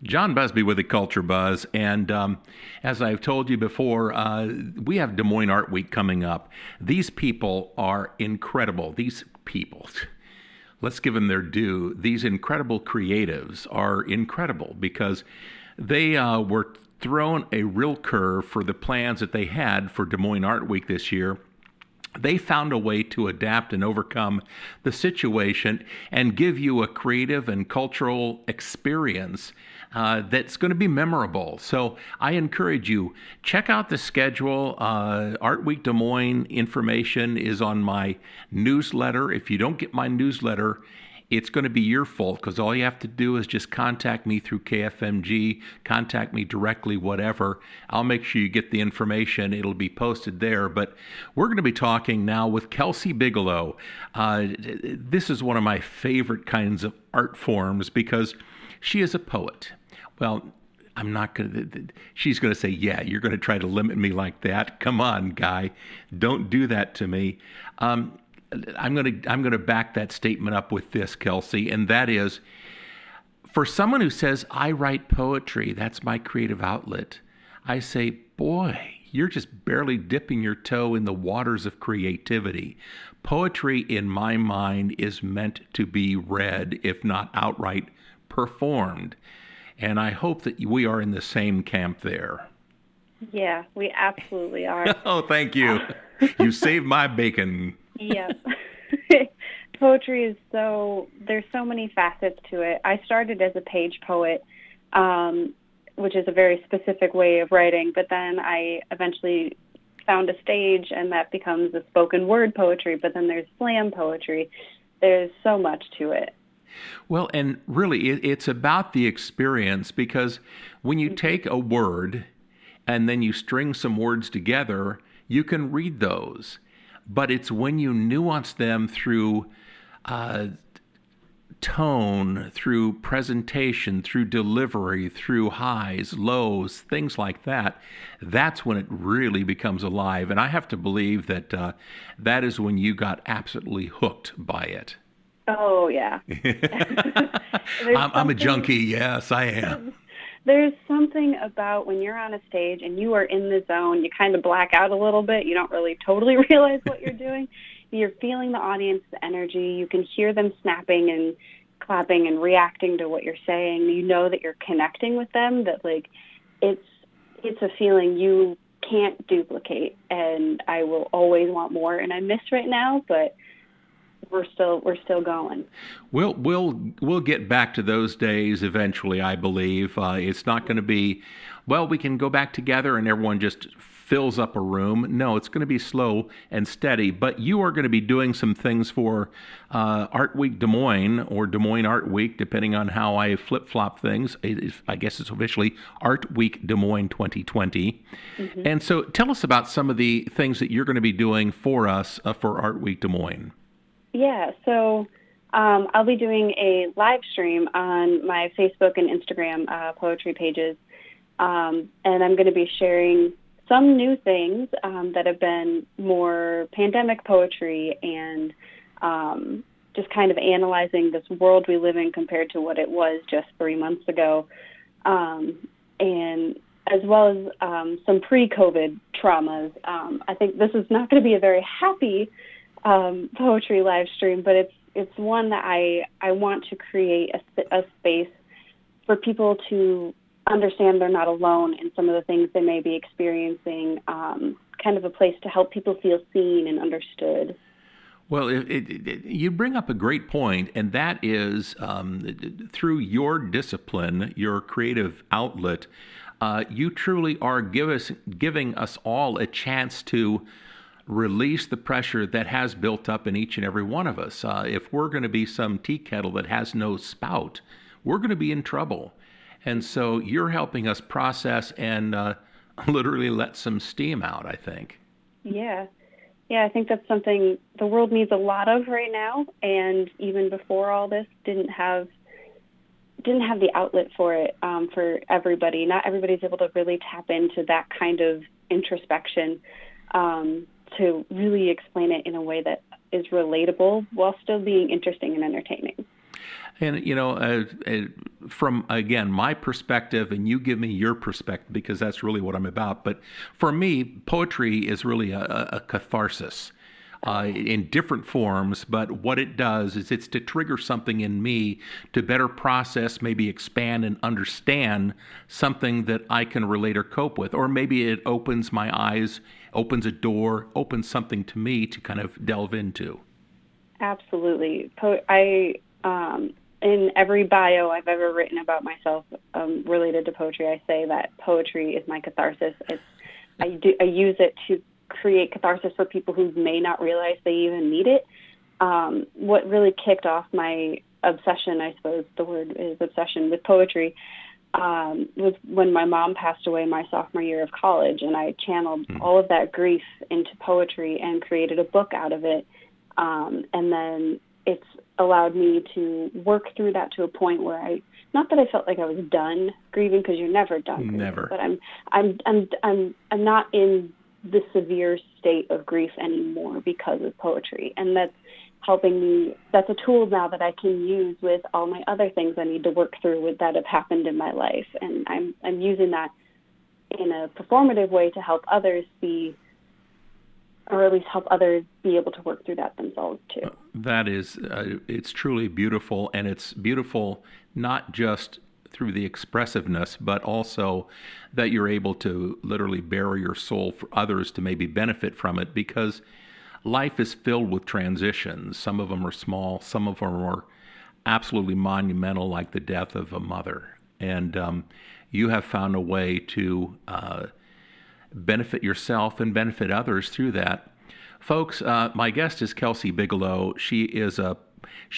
John Busbee with the Culture Buzz, and as I've told you before, we have Des Moines Art Week coming up. These people are incredible. These people, let's give them their due. These incredible creatives are incredible because they were thrown a real curve for the plans that they had for Des Moines Art Week this year. They found a way to adapt and overcome the situation and give you a creative and cultural experience that's going to be memorable. So I encourage you, check out the schedule. Art Week Des Moines information is on my newsletter. If you don't get my newsletter, it's going to be your fault because all you have to do is just contact me through KFMG, contact me directly, whatever. I'll make sure you get the information. It'll be posted there. But we're going to be talking now with Kelsey Bigelow. This is one of my favorite kinds of art forms because she is a poet. Well, I'm not going to, she's going to say, yeah, you're going to try to limit me like that. Come on, guy. Don't do that to me. I'm going to back that statement up with this, Kelsey, and that is, for someone who says, I write poetry, that's my creative outlet, I say, boy, you're just barely dipping your toe in the waters of creativity. Poetry, in my mind, is meant to be read, if not outright performed. And I hope that we are in the same camp there. Yeah, we absolutely are. Oh, thank you. You saved my bacon. Yes. Poetry is there's so many facets to it. I started as a page poet, which is a very specific way of writing, but then I eventually found a stage and that becomes a spoken word poetry, but then there's slam poetry. There's so much to it. Well, and really it's about the experience because when you take a word and then you string some words together, you can read those. But it's when you nuance them through tone, through presentation, through delivery, through highs, lows, things like that, that's when it really becomes alive. And I have to believe that that is when you got absolutely hooked by it. Oh, yeah. I'm a junkie. Yes, I am. There's something about when you're on a stage and you are in the zone, you kind of black out a little bit. You don't really totally realize what you're doing. You're feeling the audience, the energy. You can hear them snapping and clapping and reacting to what you're saying. You know that you're connecting with them, that like it's a feeling you can't duplicate. And I will always want more. And I miss right now, but we're still going. We'll get back to those days eventually, I believe. It's not going to be, well, we can go back together and everyone just fills up a room. No, it's going to be slow and steady. But you are going to be doing some things for Art Week Des Moines or Des Moines Art Week, depending on how I flip-flop things. I guess it's officially Art Week Des Moines 2020. Mm-hmm. And so tell us about some of the things that you're going to be doing for us for Art Week Des Moines. Yeah, so I'll be doing a live stream on my Facebook and Instagram poetry pages, and I'm going to be sharing some new things that have been more pandemic poetry and just kind of analyzing this world we live in compared to what it was just 3 months ago, and as well as some pre-COVID traumas. I think this is not going to be a very happy poetry live stream, but it's one that I want to create a space for people to understand they're not alone in some of the things they may be experiencing, kind of a place to help people feel seen and understood. Well, you bring up a great point, and that is through your discipline, your creative outlet, you truly are giving us all a chance to release the pressure that has built up in each and every one of us. If we're going to be some tea kettle that has no spout, we're going to be in trouble. And so you're helping us process and literally let some steam out, I think. Yeah, I think that's something the world needs a lot of right now. And even before all this, didn't have the outlet for it for everybody. Not everybody's able to really tap into that kind of introspection. To really explain it in a way that is relatable while still being interesting and entertaining. And, from, again, my perspective, and you give me your perspective because that's really what I'm about. But for me, poetry is really a catharsis in different forms. But what it does is it's to trigger something in me to better process, maybe expand and understand something that I can relate or cope with. Or maybe it opens my eyes, opens a door, opens something to me to kind of delve into. Absolutely. In every bio I've ever written about myself related to poetry, I say that poetry is my catharsis. I use it to create catharsis for people who may not realize they even need it. What really kicked off my obsession, I suppose the word is obsession, with poetry was when my mom passed away my sophomore year of college, and I channeled all of that grief into poetry and created a book out of it. And then it's allowed me to work through that to a point where not that I felt like I was done grieving, because you're never done grieving, Never. but I'm not in the severe state of grief anymore because of poetry. And that's helping me. That's a tool now that I can use with all my other things I need to work through that have happened in my life. And I'm using that in a performative way to help others see, or at least help others be able to work through that themselves too. That is, it's truly beautiful, and it's beautiful not just through the expressiveness, but also that you're able to literally bare your soul for others to maybe benefit from it, because life is filled with transitions. Some of them are small, some of them are absolutely monumental, like the death of a mother. And you have found a way to benefit yourself and benefit others through that. Folks, my guest is Kelsey Bigelow. She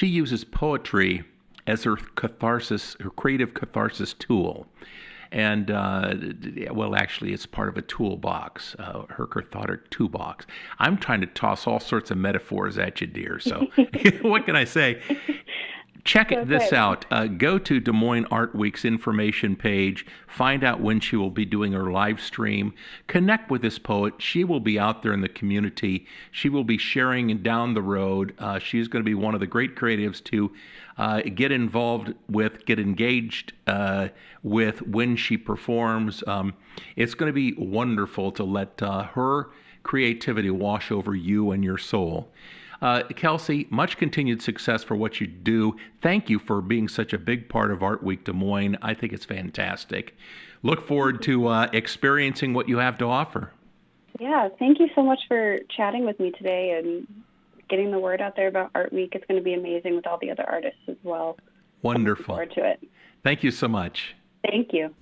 uses poetry as her catharsis, her creative catharsis tool. And, well, actually, it's part of a toolbox, her cathartic toolbox. I'm trying to toss all sorts of metaphors at you, dear. So what can I say? Check this out. Go to Des Moines Art Week's information page. Find out when she will be doing her live stream. Connect with this poet. She will be out there in the community. She will be sharing down the road. She's going to be one of the great creatives to get involved with, get engaged with when she performs. It's going to be wonderful to let her creativity wash over you and your soul. Kelsey, much continued success for what you do. Thank you for being such a big part of Art Week Des Moines. I think it's fantastic. Look forward to experiencing what you have to offer. Yeah, thank you so much for chatting with me today and getting the word out there about Art Week. It's going to be amazing with all the other artists as well. Wonderful. Looking forward to it. Thank you so much. Thank you.